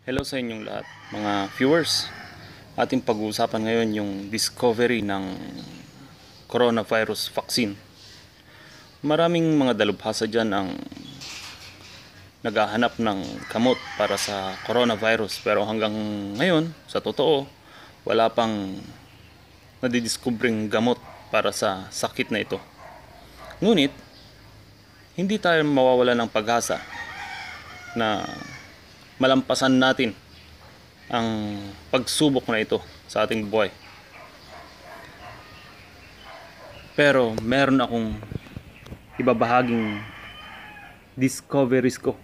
Hello sa inyong lahat, mga viewers. Ating pag-uusapan ngayon yung discovery ng coronavirus vaccine. Maraming mga dalubhasa dyan ang naghahanap ng gamot para sa coronavirus. Pero hanggang ngayon, sa totoo, wala pang nadidiscovering gamot para sa sakit na ito. Ngunit, hindi tayo mawawala ng pag-asa na malampasan natin ang pagsubok na ito sa ating buhay. Pero meron akong ibabahaging discoveries ko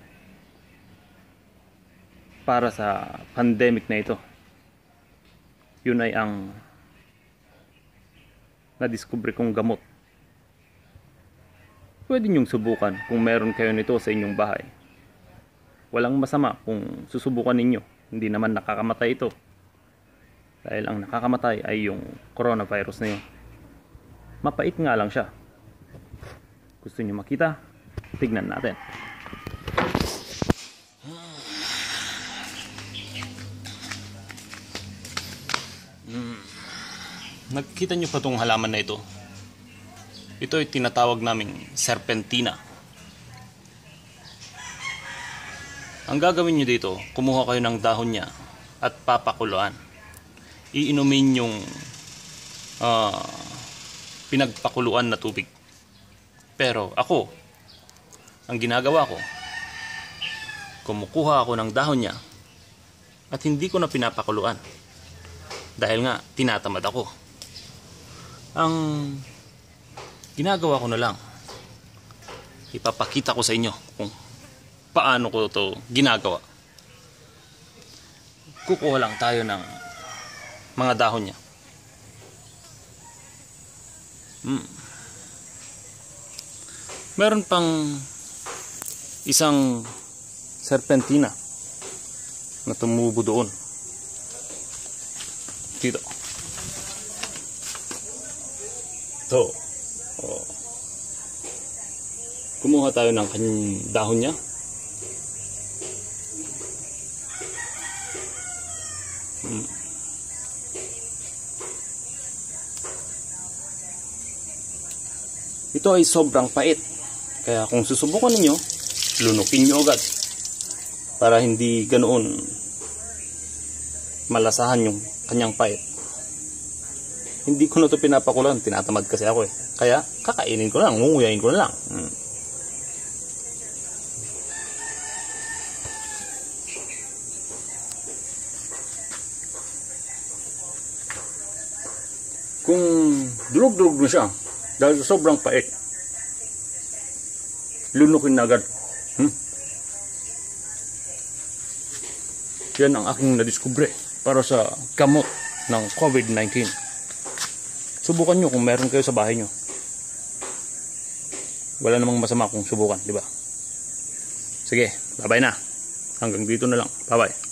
para sa pandemic na ito. Yun ay ang na-discover kong gamot. Pwede nyong subukan kung meron kayo nito sa inyong bahay. Walang masama kung susubukan ninyo. Hindi naman nakakamatay ito. Dahil ang nakakamatay ay yung coronavirus na yun. Mapait nga lang siya. Gusto nyo makita? Tignan natin. Nakikita nyo pa itong halaman na ito? Ito ay tinatawag naming serpentina. Ang gagawin nyo dito, kumuha kayo ng dahon niya at papakuluan. Iinumin yung pinagpakuluan na tubig. Pero ako, ang ginagawa ko, kumukuha ako ng dahon niya at hindi ko na pinapakuluan. Dahil nga, tinatamad ako. Ang ginagawa ko na lang, ipapakita ko sa inyo kung paano ko ito ginagawa. Kukuha lang tayo ng mga dahon niya. Meron pang isang serpentina na tumubo doon. Dito. Ito. Oh. Kumuha tayo ng kanyang dahon niya. Ito ay sobrang pait. Kaya kung susubukan ninyo, lunukin nyo agad. Para hindi ganoon malasahan yung kanyang pait. Hindi ko na ito pinapakulan. Tinatamad kasi ako eh. Kaya kakainin ko na lang. Ngunguyain ko na lang. Kung durog-durog na siya, dahil sobrang pait, lunukin na agad. Yan ang aking nadiskubre para sa gamot ng COVID-19. Subukan nyo kung meron kayo sa bahay nyo. Wala namang masama kung subukan, di ba? Sige, bye-bye na. Hanggang dito na lang. Bye-bye.